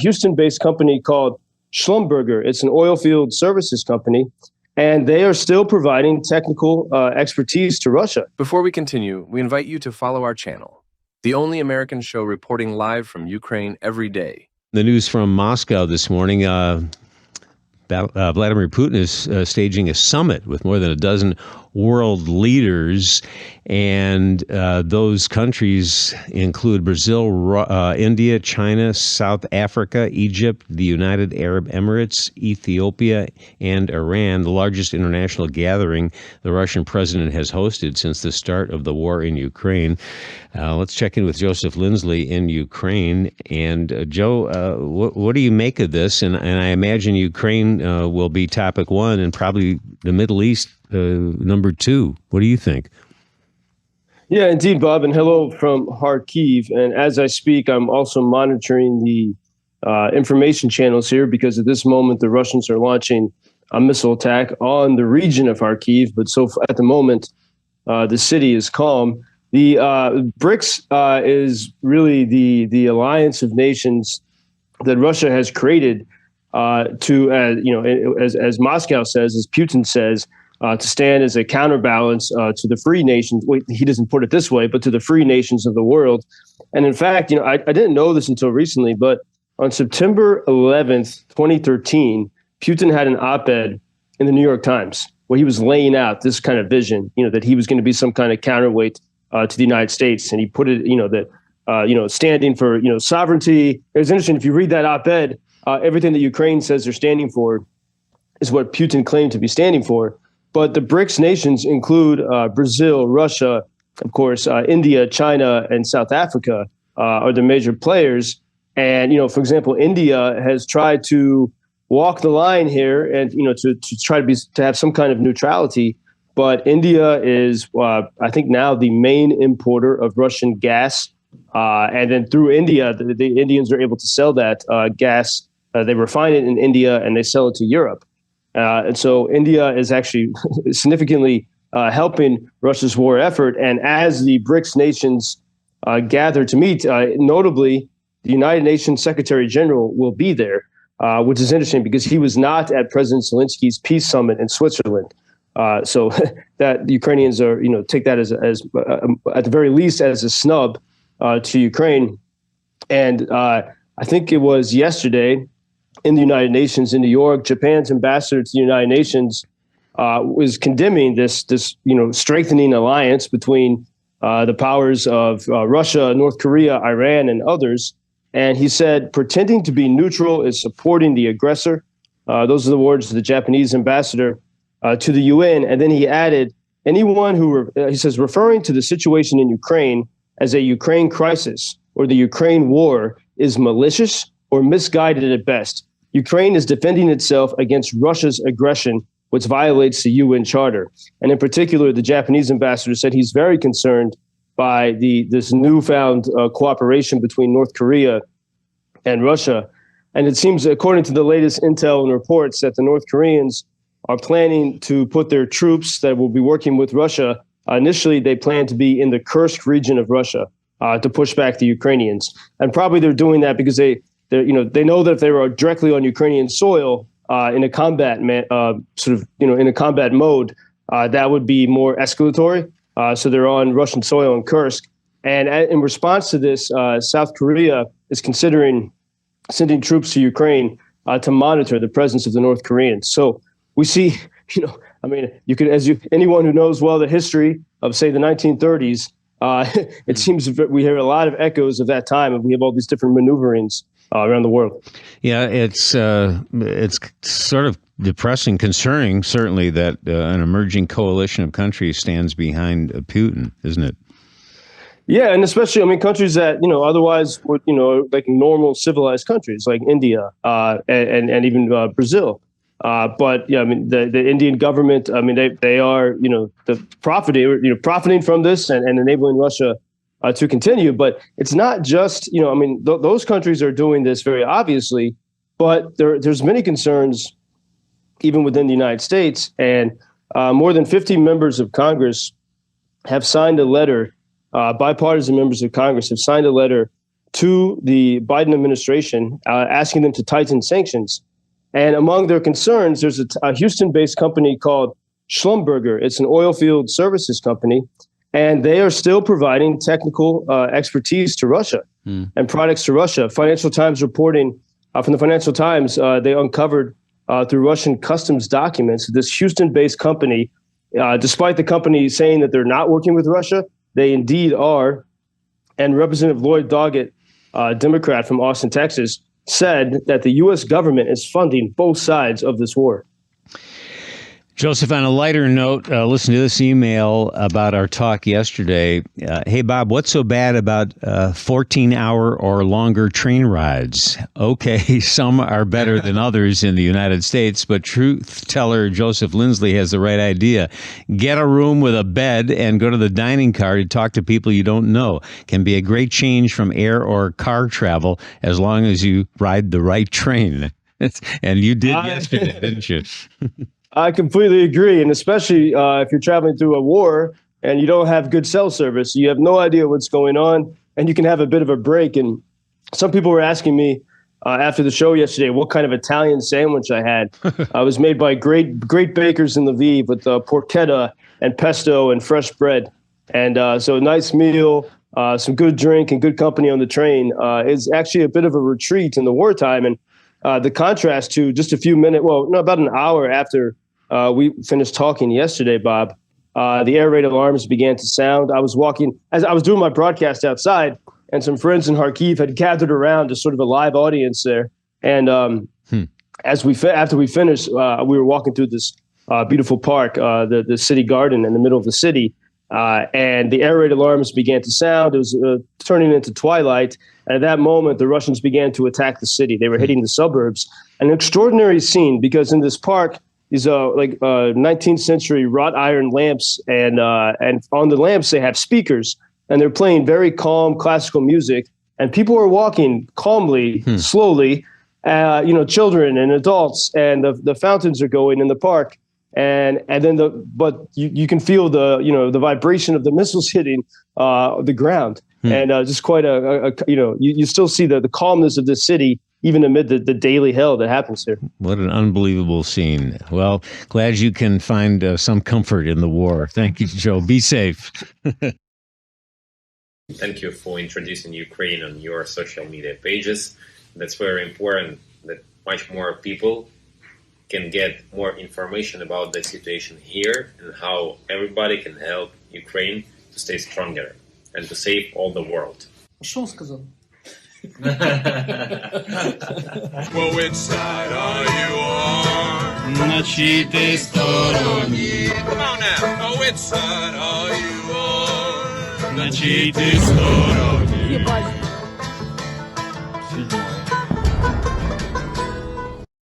Houston-based company called Schlumberger. It's an oil field services company, and they are still providing technical expertise to Russia. Before we continue, we invite you to follow our channel, the only American show reporting live from Ukraine every day. The news from Moscow this morning, Vladimir Putin is staging a summit with more than a dozen world leaders, and those countries include Brazil, India, China, South Africa, Egypt, the United Arab Emirates, Ethiopia, and Iran, the largest international gathering the Russian president has hosted since the start of the war in Ukraine. Let's check in with Joseph Lindsley in Ukraine. And Joe, what do you make of this? And I imagine Ukraine will be topic one, and probably the Middle East number two. What do you think? Yeah, indeed, Bob. And hello from Kharkiv. And as I speak, I'm also monitoring the information channels here, because at this moment, the Russians are launching a missile attack on the region of Kharkiv. But at the moment, the city is calm. The BRICS is really the alliance of nations that Russia has created to, as Moscow says, as Putin says, to stand as a counterbalance to the free nations. Well, he doesn't put it this way, but to the free nations of the world. And in fact, I didn't know this until recently, but on September 11th, 2013, Putin had an op-ed in the New York Times where he was laying out this kind of vision, that he was going to be some kind of counterweight to the United States. And he put it, that, standing for, sovereignty. It's interesting. If you read that op-ed, everything that Ukraine says they're standing for is what Putin claimed to be standing for. But the BRICS nations include Brazil, Russia, of course, India, China, and South Africa are the major players. And, for example, India has tried to walk the line here and, to try to have some kind of neutrality. But India is, I think now, the main importer of Russian gas. And then through India, the Indians are able to sell that gas. They refine it in India and they sell it to Europe. And so India is actually significantly helping Russia's war effort. And as the BRICS nations gather to meet, notably, the United Nations Secretary General will be there, which is interesting because he was not at President Zelensky's peace summit in Switzerland. So that the Ukrainians are, take that as at the very least as a snub to Ukraine. And I think it was yesterday in the United Nations in New York, Japan's ambassador to the United Nations was condemning this strengthening alliance between the powers of Russia, North Korea, Iran, and others. And he said, pretending to be neutral is supporting the aggressor. Those are the words of the Japanese ambassador to the UN. And then he added, anyone who, he says, referring to the situation in Ukraine as a Ukraine crisis or the Ukraine war is malicious or misguided at best. Ukraine is defending itself against Russia's aggression, which violates the UN Charter. And in particular, the Japanese ambassador said he's very concerned by this newfound cooperation between North Korea and Russia. And it seems, according to the latest intel and reports, that the North Koreans are planning to put their troops that will be working with Russia. Initially, they plan to be in the Kursk region of Russia to push back the Ukrainians. And probably they're doing that because they know that if they were directly on Ukrainian soil in a combat in a combat mode, that would be more escalatory. So they're on Russian soil in Kursk. And in response to this, South Korea is considering sending troops to Ukraine to monitor the presence of the North Koreans. So we see, anyone who knows well the history of, say, the 1930s, it seems we hear a lot of echoes of that time, and we have all these different maneuverings around the world. Yeah, it's sort of depressing, concerning, certainly, that an emerging coalition of countries stands behind Putin, isn't it? Yeah, and especially, countries that, otherwise would, like normal civilized countries like India and even Brazil. But yeah, the Indian government, they are, profiting from this and enabling Russia to continue. But it's not just, those countries are doing this very obviously, but there's many concerns even within the United States. And more than 50 members of Congress have signed a letter, bipartisan members of Congress have signed a letter to the Biden administration, asking them to tighten sanctions. And among their concerns, there's a Houston-based company called Schlumberger. It's an oil field services company, and they are still providing technical expertise to Russia and products to Russia. Financial Times reporting from the Financial Times, they uncovered through Russian customs documents this Houston-based company, despite the company saying that they're not working with Russia, they indeed are. And Representative Lloyd Doggett, Democrat from Austin, Texas, said that the U.S. government is funding both sides of this war. Joseph, on a lighter note, listen to this email about our talk yesterday. Hey, Bob, what's so bad about 14-hour or longer train rides? Okay, some are better than others in the United States, but truth teller Joseph Lindsley has the right idea. Get a room with a bed and go to the dining car to talk to people you don't know. Can be a great change from air or car travel as long as you ride the right train. And you did yesterday, didn't you? I completely agree. And especially if you're traveling through a war and you don't have good cell service, you have no idea what's going on, and you can have a bit of a break. And some people were asking me after the show yesterday what kind of Italian sandwich I had. I was made by great bakers in Lviv with porchetta and pesto and fresh bread. And so a nice meal, some good drink and good company on the train is actually a bit of a retreat in the wartime. And the contrast to just a few minutes, about an hour after we finished talking yesterday, Bob, the air raid alarms began to sound. I was walking, as I was doing my broadcast outside, and some friends in Kharkiv had gathered around, just sort of a live audience there. And after we finished, we were walking through this beautiful park, the city garden in the middle of the city, and the air raid alarms began to sound. It was turning into twilight. And at that moment, the Russians began to attack the city. They were hitting the suburbs. An extraordinary scene, because in this park, these 19th century wrought iron lamps, and on the lamps they have speakers, and they're playing very calm classical music, and people are walking calmly, slowly, children and adults, and the fountains are going in the park, and then you can feel the vibration of the missiles hitting the ground. And just quite you still see the calmness of this city, even amid the daily hell that happens here. What an unbelievable scene. Well, glad you can find some comfort in the war. Thank you, Joe. Be safe. Thank you for introducing Ukraine on your social media pages. That's very important, that much more people can get more information about the situation here and how everybody can help Ukraine to stay stronger and to save all the world. Что он сказал? Well, which side are you on? На чьей ты стороне? Come on now. Oh, which side are you on? На чьей ты стороне? Ебать.